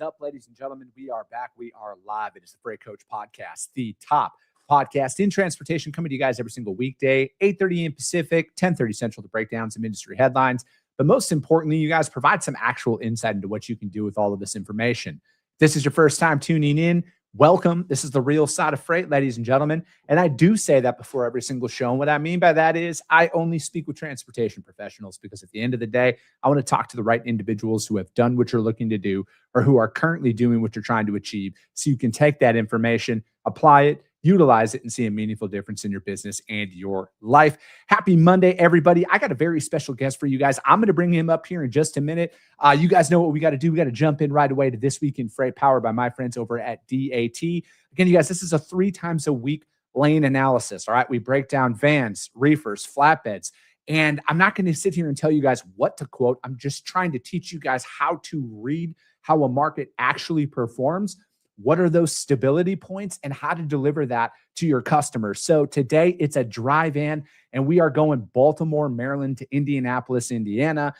up, ladies and gentlemen? We are back. We are live. It is the Freight Coach Podcast, the top podcast in transportation, coming to you guys every single weekday, 8:30 a.m. Pacific, 10:30 Central, to break down some industry headlines. But most importantly, you guys provide some actual insight into what you can do with all of this information. If this is your first time tuning in, welcome. This is the real side of freight, ladies and gentlemen. And I do say that before every single show. And what I mean by that is I only speak with transportation professionals, because at the end of the day, I want to talk to the right individuals who have done what you're looking to do or who are currently doing what you're trying to achieve, so you can take that information, apply it, utilize it, and see a meaningful difference in your business and your life. Happy Monday, everybody. I got a very special guest for you guys. I'm going to bring him up here in just a minute. You guys know what we got to do. We got to jump in right away to This Week in Freight, powered by my friends over at DAT. Again, you guys, this is a 3 times a week lane analysis. All right. We break down vans, reefers, flatbeds. And I'm not going to sit here and tell you guys what to quote. I'm just trying to teach you guys how to read how a market actually performs. What are those stability points and how to deliver that to your customers? So today it's a dry van, and we are going Baltimore, Maryland to Indianapolis, Indiana.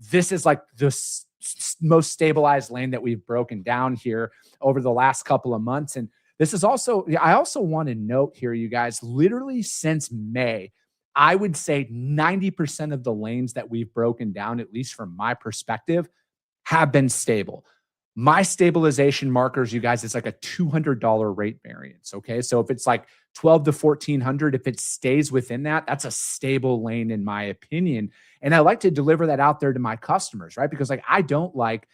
This is like the most stabilized lane that we've broken down here over the last couple of months. And this is also, I also want to note here, you guys, literally since May, I would say 90% of the lanes that we've broken down, at least from my perspective, have been stable. My stabilization markers, you guys, it's like a $200 rate variance. Okay. So if it's like 12 to 1400, if it stays within that, that's a stable lane in my opinion. And I like to deliver that out there to my customers, right? Because like, I don't like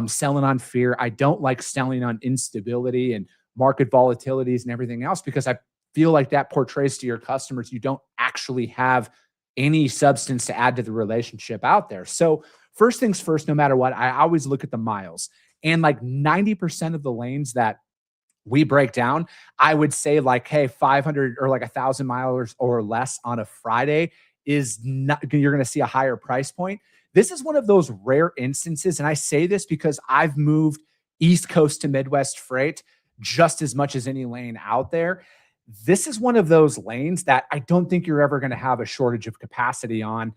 selling on fear. I don't like selling on instability and market volatilities and everything else, because I feel like that portrays to your customers you don't actually have any substance to add to the relationship out there. So first things first, no matter what, I always look at the miles. And like 90% of the lanes that we break down, I would say like, hey, 500 or like 1,000 miles or less on a Friday is not, you're going to see a higher price point. This is one of those rare instances. And I say this because I've moved East Coast to Midwest freight just as much as any lane out there. This is one of those lanes that I don't think you're ever going to have a shortage of capacity on,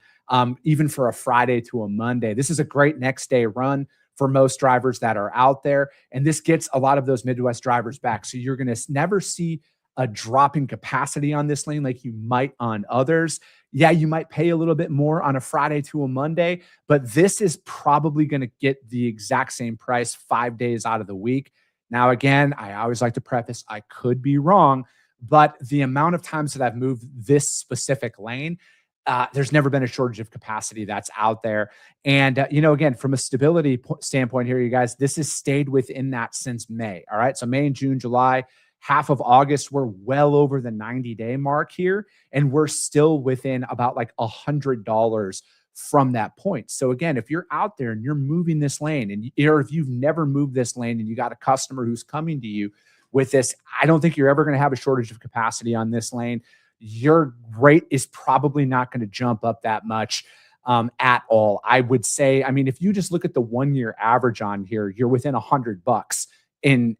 even for a Friday to a Monday. This is a great next day run for most drivers that are out there. And this gets a lot of those Midwest drivers back. So you're going to never see a drop in capacity on this lane like you might on others. Yeah, you might pay a little bit more on a Friday to a Monday, but this is probably going to get the exact same price 5 days out of the week. Now, again, I always like to preface, I could be wrong, but the amount of times that I've moved this specific lane, there's never been a shortage of capacity that's out there. And, again, from a stability standpoint here, you guys, this has stayed within that since May. All right. So May and June, July, half of August, we're well over the 90-day mark here. And we're still within about like $100 from that point. So again, if you're out there and you're moving this lane, or if you've never moved this lane and you got a customer who's coming to you with this, I don't think you're ever going to have a shortage of capacity on this lane. Your rate is probably not going to jump up that much at all. I would say, I mean, if you just look at the 1 year average on here, you're within $100 in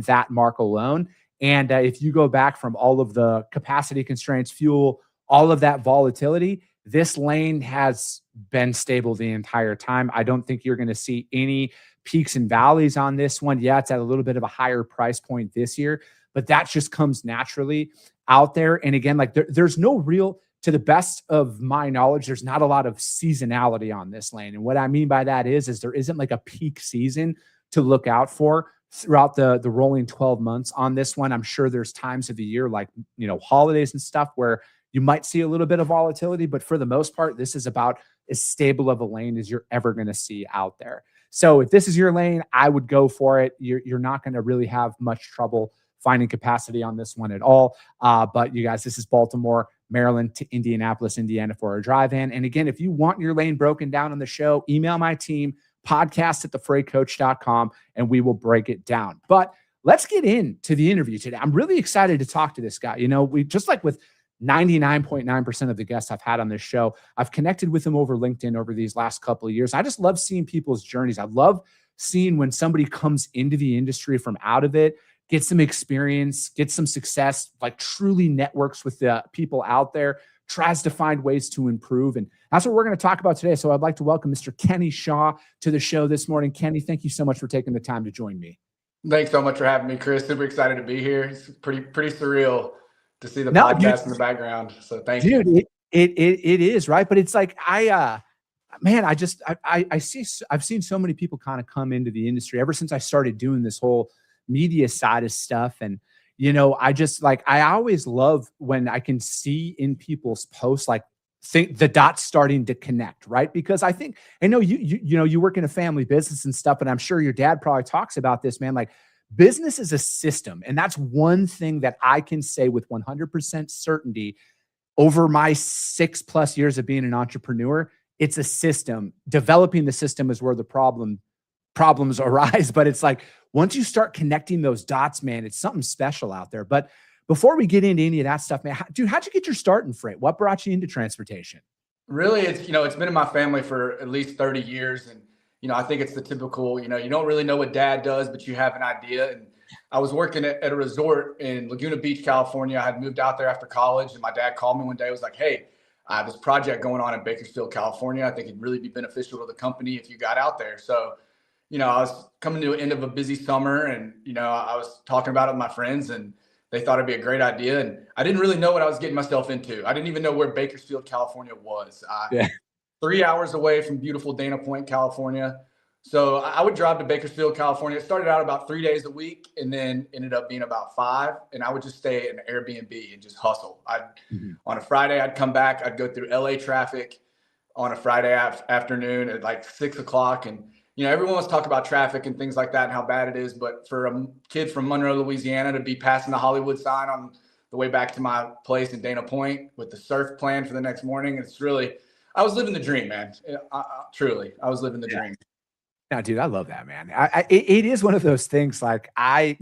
that mark alone. And if you go back from all of the capacity constraints, fuel, all of that volatility, this lane has been stable the entire time. I don't think you're going to see any peaks and valleys on this one. Yeah, it's at a little bit of a higher price point this year, but that just comes naturally out there. And again, like there's no real, to the best of my knowledge, there's not a lot of seasonality on this lane. And what I mean by that is there isn't like a peak season to look out for throughout the rolling 12 months on this one. I'm sure there's times of the year like, holidays and stuff where you might see a little bit of volatility, but for the most part, this is about as stable of a lane as you're ever going to see out there. So if this is your lane, I would go for it. You're not going to really have much trouble finding capacity on this one at all. But you guys, this is Baltimore, Maryland to Indianapolis, Indiana for a drive in. And again, if you want your lane broken down on the show, email my team, podcast@thefreightcoach.com, and we will break it down. But let's get into the interview today. I'm really excited to talk to this guy. We just like with 99.9% of the guests I've had on this show, I've connected with them over LinkedIn over these last couple of years. I just love seeing people's journeys. I love seeing when somebody comes into the industry from out of it, gets some experience, gets some success, like truly networks with the people out there, tries to find ways to improve. And that's what we're going to talk about today. So I'd like to welcome Mr. Kenny Shaw to the show this morning. Kenny, thank you so much for taking the time to join me. Thanks so much for having me, Chris. Super excited to be here. It's pretty surreal to see the podcast in the background. So thank you. Dude, it is, right? But it's like I've seen so many people kind of come into the industry ever since I started doing this whole media side of stuff. And, I always love when I can see in people's posts, like the dots starting to connect, right? Because I know you work in a family business and stuff, and I'm sure your dad probably talks about this, man. Like, business is a system. And that's one thing that I can say with 100% certainty over my 6+ years of being an entrepreneur. It's a system. Developing the system is where the problems arise. But it's like, once you start connecting those dots, man, it's something special out there. But before we get into any of that stuff, man, dude, how'd you get your start in freight? What brought you into transportation? Really, it's been in my family for at least 30 years. And, I think it's the typical, you don't really know what dad does, but you have an idea. And I was working at a resort in Laguna Beach, California. I had moved out there after college, and my dad called me one day. He was like, "Hey, I have this project going on in Bakersfield, California. I think it'd really be beneficial to the company if you got out there." So, I was coming to the end of a busy summer, and, I was talking about it with my friends, and they thought it'd be a great idea. And I didn't really know what I was getting myself into. I didn't even know where Bakersfield, California was. 3 hours away from beautiful Dana Point, California. So I would drive to Bakersfield, California. It started out about 3 days a week, and then ended up being about 5. And I would just stay in an Airbnb and just hustle. On a Friday, I'd come back. I'd go through LA traffic on a Friday afternoon at like 6 o'clock. And, everyone was talking about traffic and things like that and how bad it is. But for a kid from Monroe, Louisiana, to be passing the Hollywood sign on the way back to my place in Dana Point with the surf plan for the next morning, I was living the dream, man. Truly, I was living the dream. No, dude, I love that, man. It is one of those things. Like,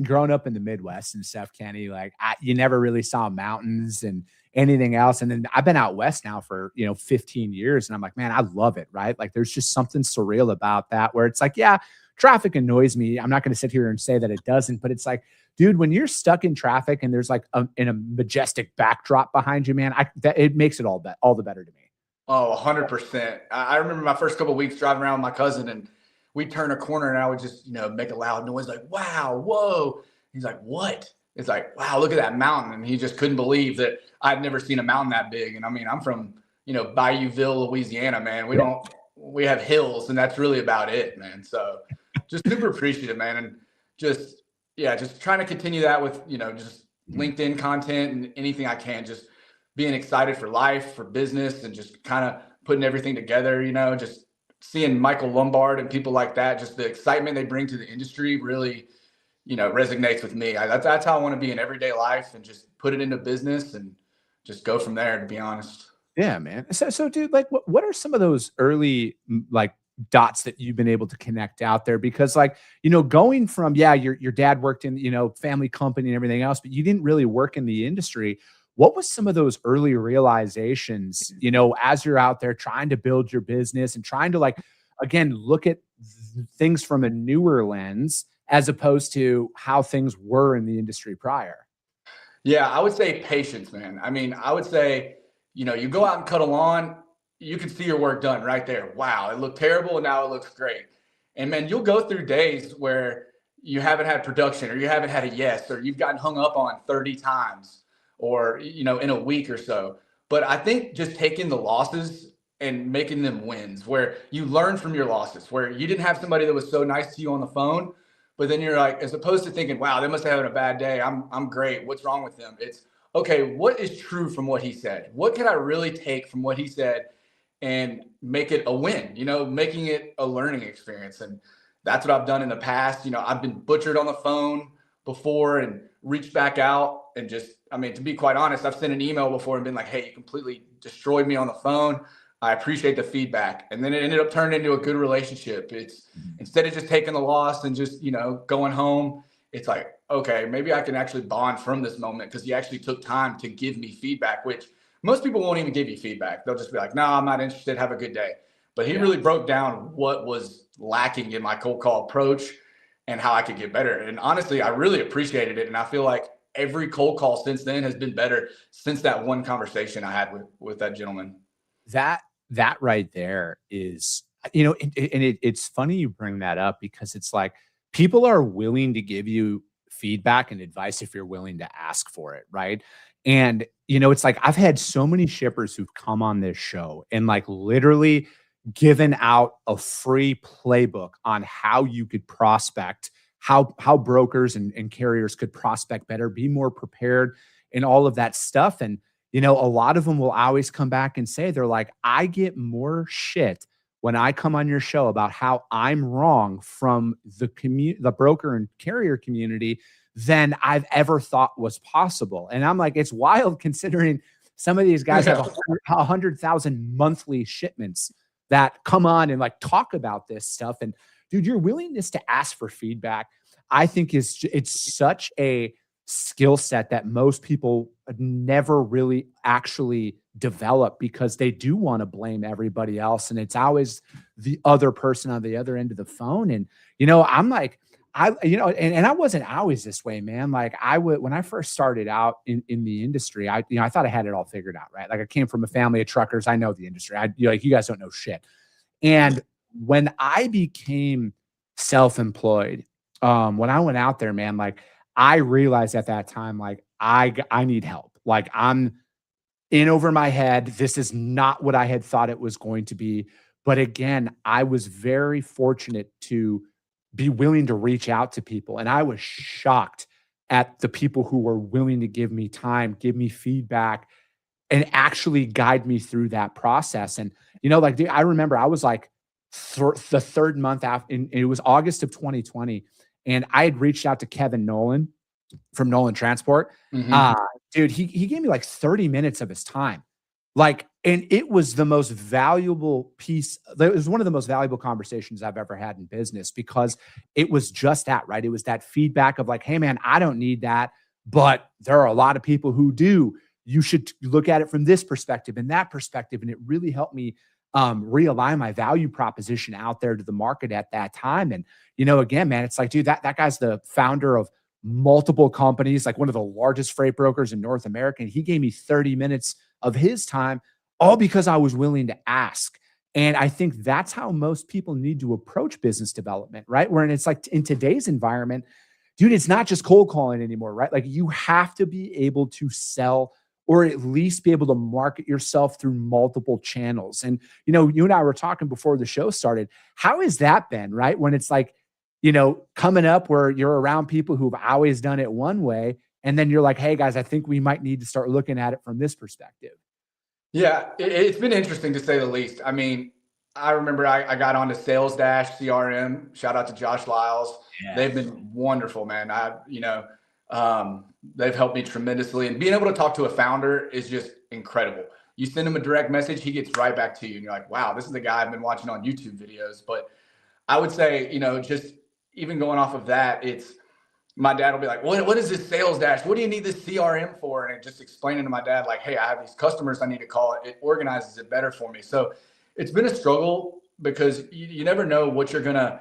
grown up in the Midwest and stuff, Kenny, like you never really saw mountains and anything else. And then I've been out West now for, 15 years. And I'm like, man, I love it. Right. Like, there's just something surreal about that, where it's like, yeah, traffic annoys me. I'm not going to sit here and say that it doesn't, but it's like, dude, when you're stuck in traffic and there's like in a majestic backdrop behind you, man, it makes it all the better to me. Oh, 100%. I remember my first couple of weeks driving around with my cousin, and we'd turn a corner and I would just, make a loud noise like, "Wow, whoa." He's like, "What?" It's like, "Wow, look at that mountain." And he just couldn't believe that I'd never seen a mountain that big. And I mean, I'm from, Bayouville, Louisiana, man. We have hills, and that's really about it, man. So just super appreciative, man. And just trying to continue that with, just LinkedIn content and anything I can, just being excited for life, for business, and just kind of putting everything together, just seeing Michael Lombard and people like that, just the excitement they bring to the industry really, resonates with me. That's how I want to be in everyday life, and just put it into business and just go from there, to be honest. Yeah, man. So dude, like, what are some of those early, like, dots that you've been able to connect out there? Because, like, going from, your dad worked in, family company and everything else, but you didn't really work in the industry. What was some of those early realizations, as you're out there trying to build your business and trying to, like, again, look at things from a newer lens as opposed to how things were in the industry prior? Yeah, I would say patience, man. I mean, I would say, you go out and cut a lawn, you can see your work done right there. Wow, it looked terrible and now it looks great. And man, you'll go through days where you haven't had production, or you haven't had a yes, or you've gotten hung up on 30 times, or, in a week or so. But I think just taking the losses and making them wins, where you learn from your losses, where you didn't have somebody that was so nice to you on the phone, but then you're like, as opposed to thinking, "Wow, they must have had a bad day. I'm great. What's wrong with them?" It's, okay, what is true from what he said? What can I really take from what he said and make it a win, making it a learning experience? And that's what I've done in the past. I've been butchered on the phone before and reached back out and just, to be quite honest, I've sent an email before and been like, "Hey, you completely destroyed me on the phone. I appreciate the feedback." And then it ended up turning into a good relationship. It's, instead of just taking the loss and just, going home, it's like, okay, maybe I can actually bond from this moment, because he actually took time to give me feedback, which most people won't even give you feedback. They'll just be like, "No, I'm not interested. Have a good day." But he really broke down what was lacking in my cold call approach and how I could get better. And honestly, I really appreciated it. And I feel like every cold call since then has been better since that one conversation I had with that gentleman. That right there is, it's funny you bring that up because it's like people are willing to give you feedback and advice if you're willing to ask for it, right? And it's like I've had so many shippers who've come on this show and like literally given out a free playbook on how you could prospect, how brokers and carriers could prospect better, be more prepared, and all of that stuff. And a lot of them will always come back and say, they're like, I get more shit when I come on your show about how I'm wrong from the broker and carrier community than I've ever thought was possible. And I'm like, it's wild considering some of these guys have 100,000 monthly shipments that come on and like talk about this stuff. And dude, your willingness to ask for feedback, I think it's such a skill set that most people never really actually develop because they do want to blame everybody else. And it's always the other person on the other end of the phone. And, I'm like, and I wasn't always this way, man. Like when I first started out in the industry, I thought I had it all figured out, right? Like I came from a family of truckers. I know the industry. Like you guys don't know shit. And when I became self-employed, when I went out there, man, like I realized at that time, like I need help. Like I'm in over my head. This is not what I had thought it was going to be. But again, I was very fortunate to be willing to reach out to people. And I was shocked at the people who were willing to give me time, give me feedback, and actually guide me through that process. And, like, dude, I remember I was like the third month after, and it was August of 2020. And I had reached out to Kevin Nolan from Nolan Transport. Dude, he gave me like 30 minutes of his time. Like, and it was the most valuable piece. It was one of the most valuable conversations I've ever had in business because it was just that, right? It was that feedback of like, hey man, I don't need that, but there are a lot of people who do. You should look at it from this perspective and that perspective. And it really helped me realign my value proposition out there to the market at that time. And, again, man, it's like, dude, that guy's the founder of multiple companies, like one of the largest freight brokers in North America. And he gave me 30 minutes of his time, all because I was willing to ask. And I think that's how most people need to approach business development, right? Where it's like in today's environment, dude, it's not just cold calling anymore, right? Like you have to be able to sell or at least be able to market yourself through multiple channels. And, you and I were talking before the show started. How has that been, right? When it's like, coming up where you're around people who've always done it one way. And then you're like, hey guys, I think we might need to start looking at it from this perspective. Yeah, it's been interesting to say the least. I mean, I remember I got onto Sales Dash CRM. Shout out to Josh Lyles. Yeah. They've been wonderful, man. They've helped me tremendously. And being able to talk to a founder is just incredible. You send him a direct message, he gets right back to you. And you're like, wow, this is the guy I've been watching on YouTube videos. But I would say, just even going off of that, it's my dad will be like, what is this Sales Dash? What do you need this CRM for? And just explaining to my dad, like, hey, I have these customers I need to call. It organizes it better for me. So it's been a struggle because you never know what you're going to,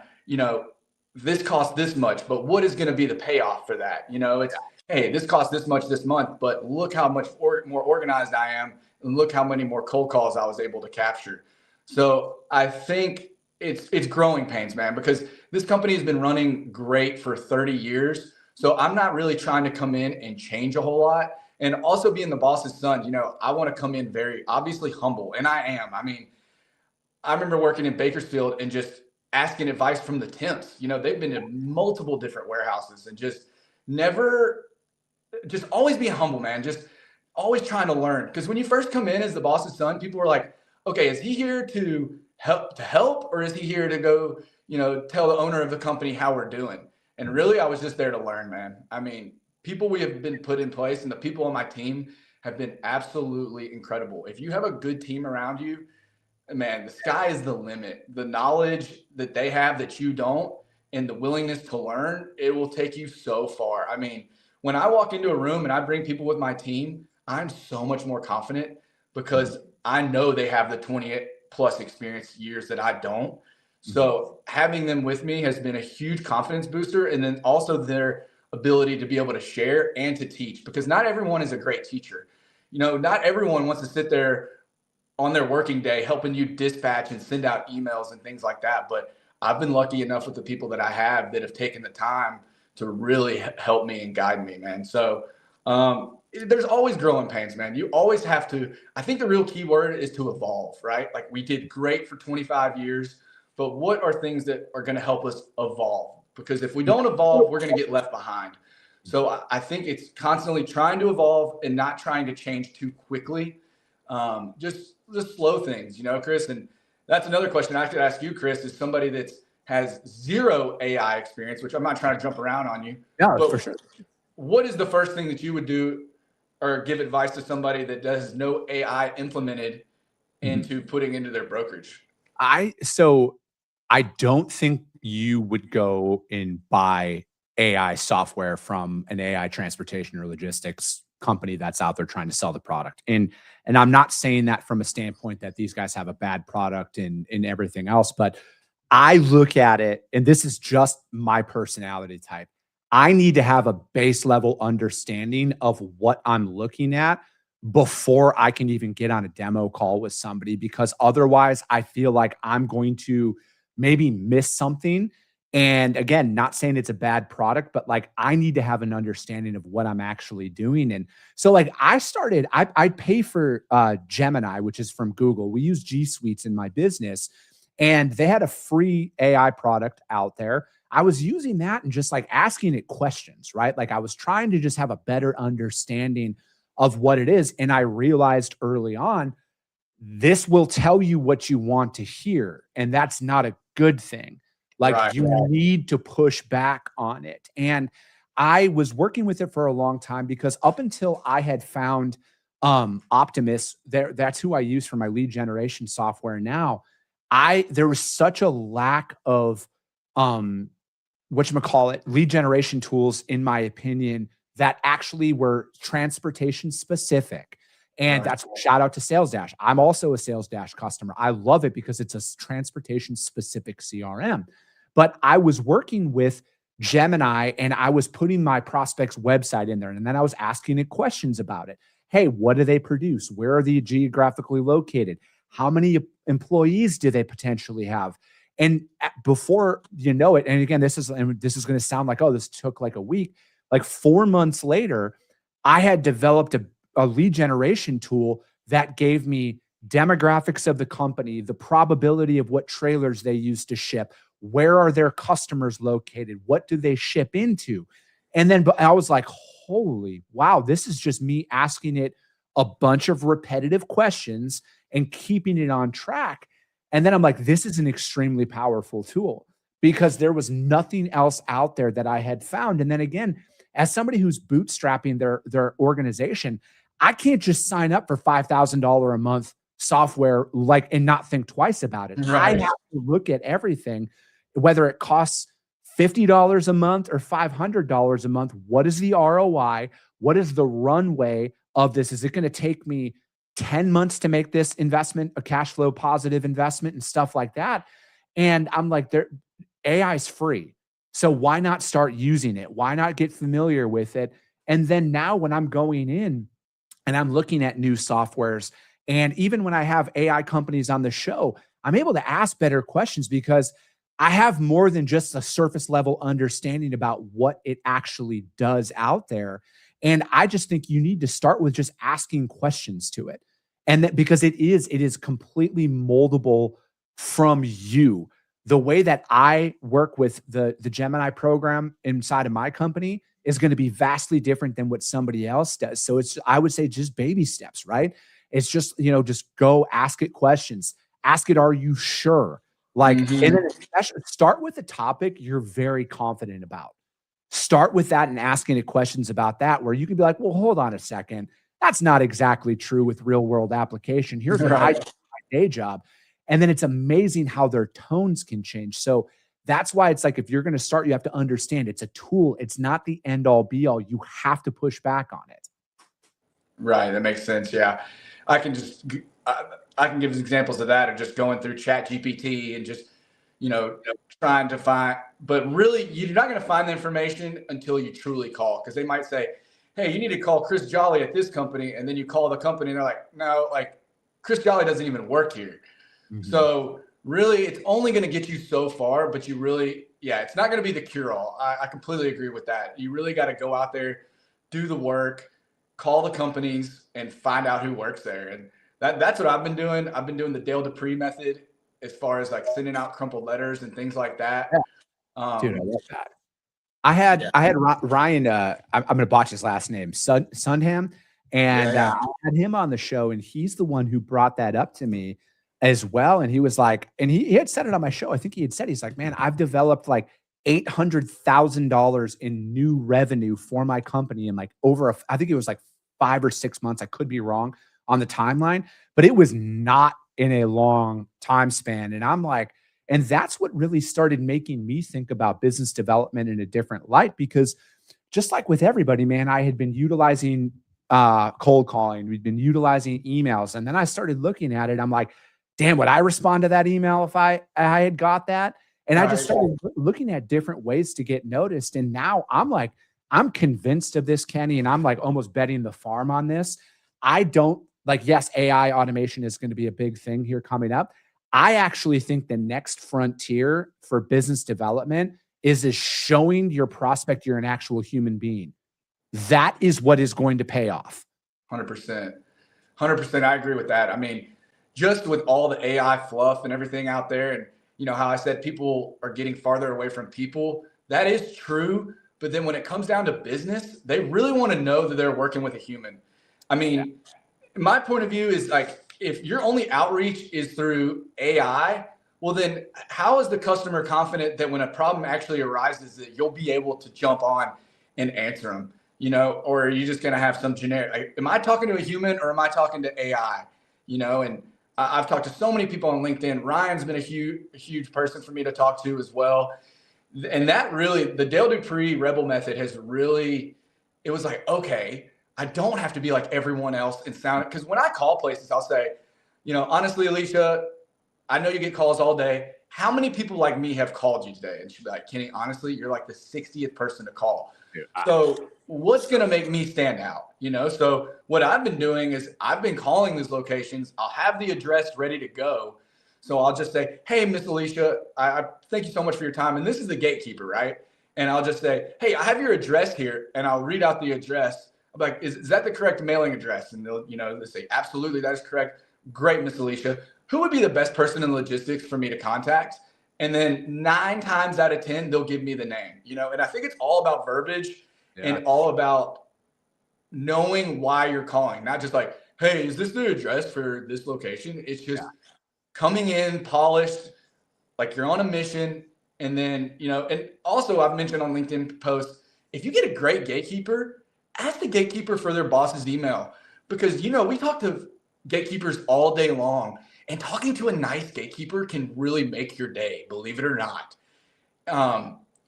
this costs this much, but what is going to be the payoff for that? It's, hey, this costs this much this month, but look how much more organized I am. And look how many more cold calls I was able to capture. So I think it's growing pains, man, because this company has been running great for 30 years. So I'm not really trying to come in and change a whole lot. And also being the boss's son, I want to come in very obviously humble. And I am. I mean, I remember working in Bakersfield and just asking advice from the temps. They've been in multiple different warehouses and just always being humble, man. Just always trying to learn. Because when you first come in as the boss's son, people were like, okay, is he here to help, or is he here to go, tell the owner of the company how we're doing? And really, I was just there to learn, man. I mean, people we have been put in place and the people on my team have been absolutely incredible. If you have a good team around you, man, the sky is the limit. The knowledge that they have that you don't, and the willingness to learn, it will take you so far. I mean, when I walk into a room and I bring people with my team, I'm so much more confident because I know they have the 20 plus experience years that I don't. So having them with me has been a huge confidence booster. And then also their ability to be able to share and to teach, because not everyone is a great teacher. You know, not everyone wants to sit there on their working day helping you dispatch and send out emails and things like that. But I've been lucky enough with the people that I have that have taken the time to really help me and guide me, man. So there's always growing pains, man. You always have to, I think the real key word is to evolve, right? Like we did great for 25 years, but what are things that are going to help us evolve? Because if we don't evolve, we're going to get left behind. So I think it's constantly trying to evolve and not trying to change too quickly. Just slow things, you know, Chris. And that's another question I could ask you, Chris, is somebody that has zero AI experience, which I'm not trying to jump around on you. Yeah, for sure. What is the first thing that you would do or give advice to somebody that does no AI implemented into putting into their brokerage? So I don't think you would go and buy AI software from an AI transportation or logistics company that's out there trying to sell the product. And I'm not saying that from a standpoint that these guys have a bad product and everything else, but I look at it, and this is just my personality type. I need to have a base level understanding of what I'm looking at before I can even get on a demo call with somebody, because otherwise I feel like I'm going to maybe miss something. And again, not saying it's a bad product, but like I need to have an understanding of what I'm actually doing. And so like I pay for Gemini, which is from Google. We use G Suites in my business, and they had a free AI product out there. I was using that and just like asking it questions, right? Like I was trying to just have a better understanding of what it is. And I realized early on, this will tell you what you want to hear. And that's not a good thing. Like you need to push back on it. And I was working with it for a long time, because up until I had found Optimus, that's who I use for my lead generation software now. There was such a lack of lead generation tools, in my opinion, that actually were transportation specific. And that's shout out to Sales Dash. I'm also a Sales Dash customer. I love it because it's a transportation specific CRM. But I was working with Gemini and I was putting my prospect's website in there. And then I was asking it questions about it. Hey, what do they produce? Where are they geographically located? How many employees do they potentially have? And before you know it, and again, this is going to sound like, oh, this took like a week. Like 4 months later, I had developed a lead generation tool that gave me demographics of the company, the probability of what trailers they use to ship, where are their customers located, what do they ship into? And then I was like, holy wow, this is just me asking it a bunch of repetitive questions and keeping it on track. And then I'm like, this is an extremely powerful tool, because there was nothing else out there that I had found. And then again, as somebody who's bootstrapping their organization, I can't just sign up for $5,000 a month software and not think twice about it. Right. I have to look at everything, whether it costs $50 a month or $500 a month. What is the ROI? What is the runway of this? Is it going to take me 10 months to make this investment a cash flow positive investment and stuff like that? And I'm like, AI is free. So why not start using it? Why not get familiar with it? And then now when I'm going in and I'm looking at new softwares, and even when I have AI companies on the show, I'm able to ask better questions because I have more than just a surface level understanding about what it actually does out there. And I just think you need to start with just asking questions to it. And that because it is completely moldable from you. The way that I work with the Gemini program inside of my company is going to be vastly different than what somebody else does. So I would say just baby steps, right? It's just, just go ask it questions. Ask it, are you sure? And then especially start with a topic you're very confident about. Start with that and asking it questions about that, where you can be like, well, hold on a second. That's not exactly true with real world application. Here's what I do in my day job. And then it's amazing how their tones can change. So that's why it's like, if you're going to start, you have to understand it's a tool. It's not the end all be all. You have to push back on it. Right. That makes sense. Yeah. I can give examples of that, of just going through Chat GPT and just, trying to find, but really you're not going to find the information until you truly call, because they might say, hey, you need to call Chris Jolly at this company. And then you call the company and they're like, no, like Chris Jolly doesn't even work here. So really it's only going to get you so far, but you really, it's not going to be the cure all. I completely agree with that. You really got to go out there, do the work, call the companies and find out who works there. And that's what I've been doing. I've been doing the Dale Dupree method as far as like sending out crumpled letters and things like that. Dude, I love that. I had Ryan, I'm going to botch his last name, Sundham. And I had him on the show, and he's the one who brought that up to me as well. And he was like, and he had said it on my show. I think he had said, he's like, man, I've developed like $800,000 in new revenue for my company in like I think it was like 5 or 6 months. I could be wrong on the timeline, but it was not in a long time span. And I'm like, and that's what really started making me think about business development in a different light, because just like with everybody, man, I had been utilizing cold calling. We'd been utilizing emails. And then I started looking at it. I'm like, damn, would I respond to that email if I had got that? And I just started looking at different ways to get noticed. And now I'm like, I'm convinced of this, Kenny, and I'm like almost betting the farm on this. I don't like, yes, AI automation is going to be a big thing here coming up. I actually think the next frontier for business development is showing your prospect you're an actual human being. That is what is going to pay off. 100%. 100%. I agree with that. I mean, just with all the AI fluff and everything out there, and how I said people are getting farther away from people, that is true. But then when it comes down to business, they really want to know that they're working with a human. I mean, my point of view is like, if your only outreach is through AI, well, then how is the customer confident that when a problem actually arises that you'll be able to jump on and answer them, or are you just going to have some generic, like, am I talking to a human or am I talking to AI, and I've talked to so many people on LinkedIn. Ryan's been a huge person for me to talk to as well. And that really, the Dale Dupree Rebel method has really, it was like, okay, I don't have to be like everyone else and sound, because when I call places, I'll say, honestly, Alicia, I know you get calls all day. How many people like me have called you today? And she'd be like, Kenny, honestly, you're like the 60th person to call. So what's going to make me stand out? So what I've been doing is I've been calling these locations. I'll have the address ready to go. So I'll just say, hey, Miss Alicia, I thank you so much for your time. And this is the gatekeeper, right? And I'll just say, hey, I have your address here. And I'll read out the address. I'm like, is that the correct mailing address? And they'll say, absolutely, that is correct. Great, Miss Alicia. Who would be the best person in logistics for me to contact? And then 9 times out of 10, they'll give me the name, and I think it's all about verbiage and all about knowing why you're calling, not just like, hey, is this the address for this location? It's just coming in polished, like you're on a mission. And then, and also I've mentioned on LinkedIn posts, if you get a great gatekeeper, ask the gatekeeper for their boss's email, because, we talk to gatekeepers all day long. And talking to a nice gatekeeper can really make your day, believe it or not.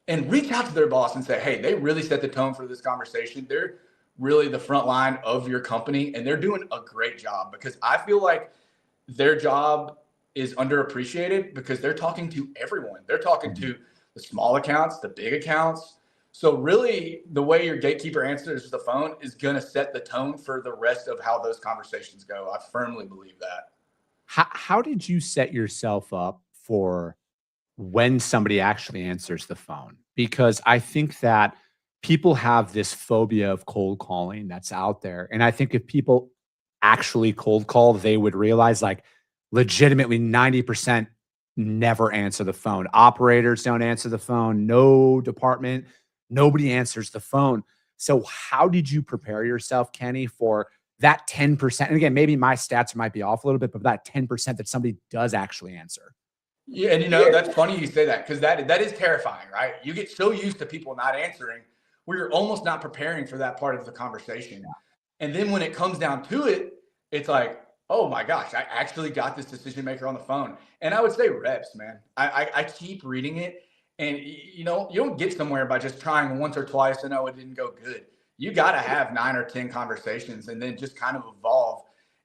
And reach out to their boss and say, hey, they really set the tone for this conversation. They're really the front line of your company, and they're doing a great job, because I feel like their job is underappreciated because they're talking to everyone. They're talking to the small accounts, the big accounts. So really, the way your gatekeeper answers the phone is going to set the tone for the rest of how those conversations go. I firmly believe that. How did you set yourself up for when somebody actually answers the phone? Because I think that people have this phobia of cold calling that's out there. And I think if people actually cold call, they would realize like legitimately 90% never answer the phone. Operators don't answer the phone. No department, nobody answers the phone. So how did you prepare yourself, Kenny, for that 10%? And again, maybe my stats might be off a little bit, but that 10% that somebody does actually answer. Yeah. And that's funny you say that, because that is terrifying, right? You get so used to people not answering where you're almost not preparing for that part of the conversation. And then when it comes down to it, it's like, oh my gosh, I actually got this decision maker on the phone. And I would say reps, man. I keep reading it, and you don't get somewhere by just trying once or twice and it didn't go good. You got to have 9 or 10 conversations and then just kind of evolve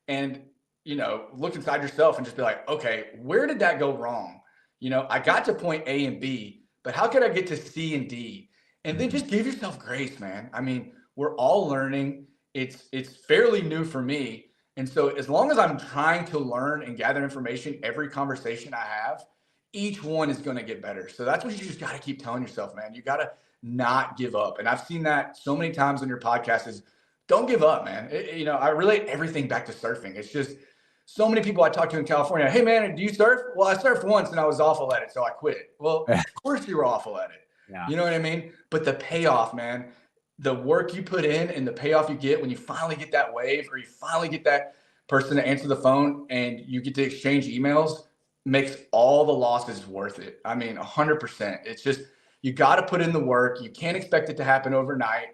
and, look inside yourself and just be like, okay, where did that go wrong? I got to point A and B, but how could I get to C and D? And then just give yourself grace, man. I mean, we're all learning. It's fairly new for me. And so as long as I'm trying to learn and gather information, every conversation I have, each one is going to get better. So that's what you just got to keep telling yourself, man. You got to not give up. And I've seen that so many times on your podcast is don't give up, man. I relate everything back to surfing. It's just so many people I talk to in California. Hey, man, do you surf? Well, I surfed once and I was awful at it, so I quit. Well, of course you were awful at it. Yeah. You know what I mean? But the payoff, man, the work you put in and the payoff you get when you finally get that wave or you finally get that person to answer the phone and you get to exchange emails makes all the losses worth it. I mean, 100%. It's just, you got to put in the work. You can't expect it to happen overnight.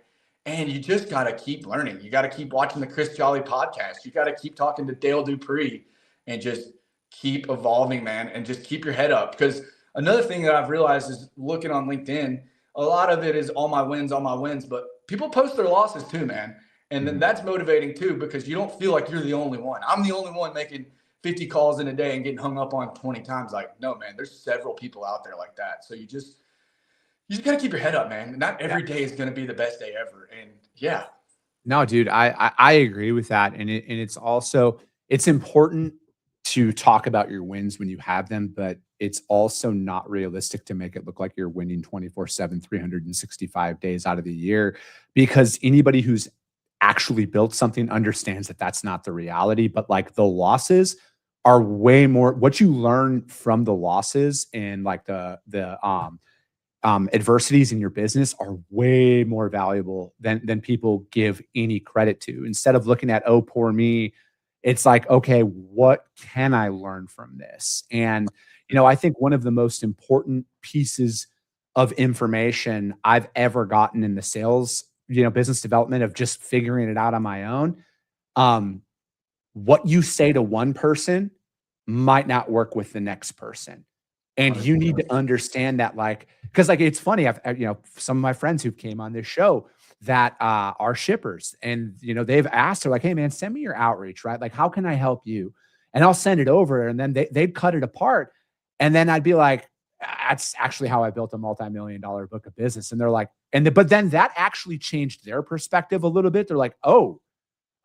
And you just got to keep learning. You got to keep watching the Chris Jolly podcast. You got to keep talking to Dale Dupree and just keep evolving, man, and just keep your head up. Because another thing that I've realized is looking on LinkedIn, a lot of it is all my wins, but people post their losses too, man. And then that's motivating too, because you don't feel like you're the only one. I'm the only one making 50 calls in a day and getting hung up on 20 times. Like, no, man, there's several people out there like that. So you just got to keep your head up, man. Not every day is going to be the best day ever. And yeah. No, dude, I agree with that. And it's important to talk about your wins when you have them, but it's also not realistic to make it look like you're winning 24/7, 365 days out of the year, because anybody who's actually built something understands that that's not the reality. But like the losses are way more, what you learn from the losses and like the adversities in your business are way more valuable than people give any credit to. Instead of looking at, oh, poor me, it's like, okay, what can I learn from this? And, I think one of the most important pieces of information I've ever gotten in the sales, business development, of just figuring it out on my own. What you say to one person might not work with the next person. And you need to understand that, because it's funny, I've some of my friends who came on this show that are shippers, and they've asked her, like, hey man, send me your outreach, right? Like, how can I help you? And I'll send it over, and then they'd cut it apart. And then I'd be like, that's actually how I built a multi-million-dollar book of business. And they're like, but then that actually changed their perspective a little bit. They're like, oh,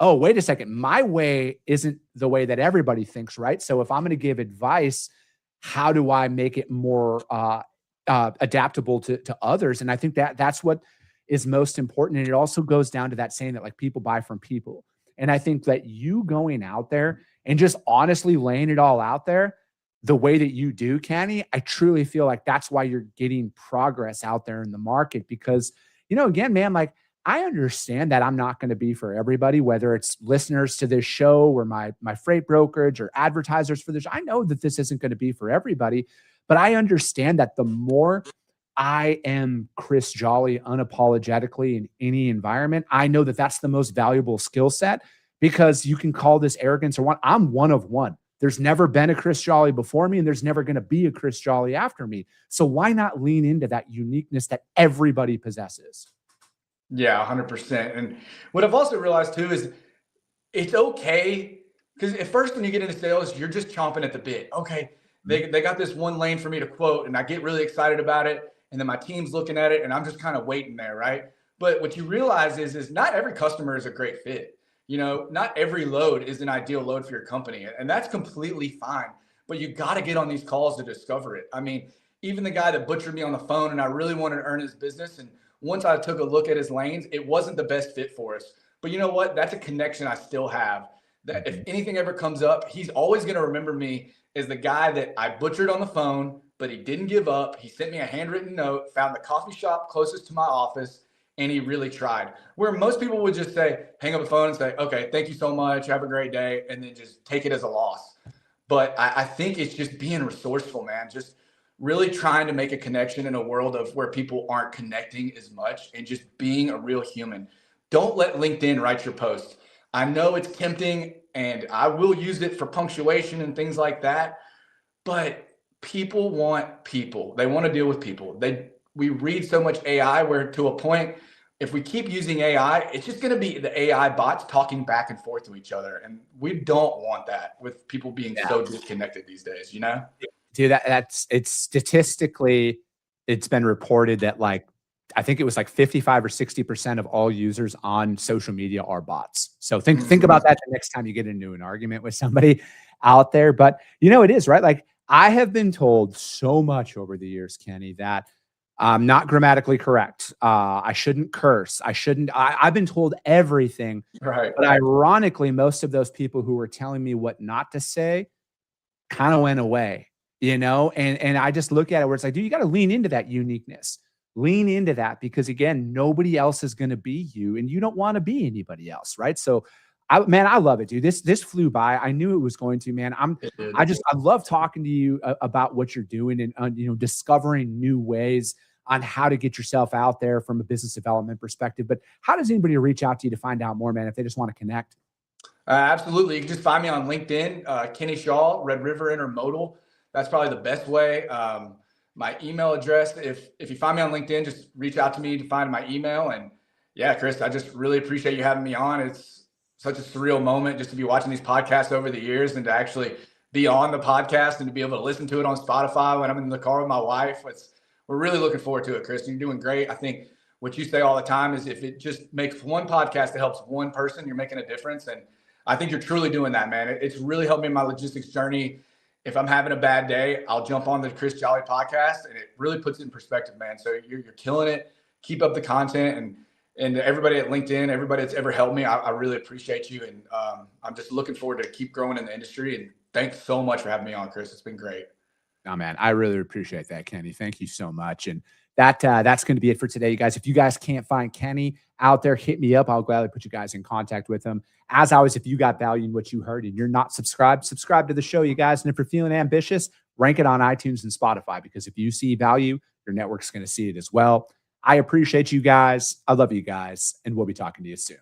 wait a second. My way isn't the way that everybody thinks, right? So if I'm going to give advice, how do I make it more adaptable to others? And I think that's what is most important. And it also goes down to that saying that, like, people buy from people. And I think that you going out there and just honestly laying it all out there the way that you do, Kenny, I truly feel like that's why you're getting progress out there in the market. Because, again, man, like, I understand that I'm not going to be for everybody, whether it's listeners to this show or my freight brokerage or advertisers for this. I know that this isn't going to be for everybody, but I understand that the more I am Chris Jolly unapologetically in any environment, I know that that's the most valuable skill set, because you can call this arrogance or what. I'm one of one. There's never been a Chris Jolly before me, and there's never going to be a Chris Jolly after me. So why not lean into that uniqueness that everybody possesses? Yeah, 100%. And what I've also realized too is it's okay, because at first when you get into sales, you're just chomping at the bit. Okay, they got this one lane for me to quote, and I get really excited about it. And then my team's looking at it, and I'm just kind of waiting there, right? But what you realize is not every customer is a great fit. Not every load is an ideal load for your company, and that's completely fine. But you got to get on these calls to discover it. I mean, even the guy that butchered me on the phone, and I really wanted to earn his business, and once I took a look at his lanes, it wasn't the best fit for us. But you know what? That's a connection I still have. That if anything ever comes up, he's always going to remember me as the guy that I butchered on the phone, but he didn't give up. He sent me a handwritten note, found the coffee shop closest to my office, and he really tried. Where most people would just say, hang up the phone and say, okay, thank you so much, have a great day, and then just take it as a loss. But I think it's just being resourceful, man. Just really trying to make a connection in a world of where people aren't connecting as much, and just being a real human. Don't let LinkedIn write your post. I know it's tempting, and I will use it for punctuation and things like that, but people want people. They want to deal with people. We read so much AI where, to a point, if we keep using AI, it's just going to be the AI bots talking back and forth to each other. And we don't want that with people being so disconnected these days, Dude, it's statistically, it's been reported that like, I think it was like 55 or 60% of all users on social media are bots. So think about that the next time you get into an argument with somebody out there. But you know, it is right. Like I have been told so much over the years, Kenny, that I'm not grammatically correct. I shouldn't curse. I've been told everything. Right. But ironically, most of those people who were telling me what not to say kind of went away, you know? And I just look at it where it's like, dude, you got to lean into that uniqueness. Lean into that because again, nobody else is going to be you and you don't want to be anybody else. Right. So I love it, dude. This flew by. I knew it was going to, man. I love talking to you about what you're doing and, you know, discovering new ways on how to get yourself out there from a business development perspective. But how does anybody reach out to you to find out more, man, if they just want to connect? Absolutely. You can just find me on LinkedIn, Kenny Shaw, Red River Intermodal. That's probably the best way. My email address, if you find me on LinkedIn, just reach out to me to find my email. And yeah, Chris, I just really appreciate you having me on. It's such a surreal moment just to be watching these podcasts over the years and to actually be on the podcast and to be able to listen to it on Spotify when I'm in the car with my wife. We're really looking forward to it, Chris. You're doing great. I think what you say all the time is if it just makes one podcast that helps one person, you're making a difference. And I think you're truly doing that, man. It's really helped me in my logistics journey. If I'm having a bad day, I'll jump on the Chris Jolly podcast and it really puts it in perspective, man. So you're killing it. Keep up the content and everybody at LinkedIn, everybody that's ever helped me, I really appreciate you. And I'm just looking forward to keep growing in the industry. And thanks so much for having me on, Chris. It's been great. Oh, man, I really appreciate that, Kenny. Thank you so much. And that's going to be it for today, you guys. If you guys can't find Kenny out there, hit me up. I'll gladly put you guys in contact with him. As always, if you got value in what you heard and you're not subscribed, subscribe to the show, you guys. And if you're feeling ambitious, rank it on iTunes and Spotify, because if you see value, your network's going to see it as well. I appreciate you guys. I love you guys. And we'll be talking to you soon.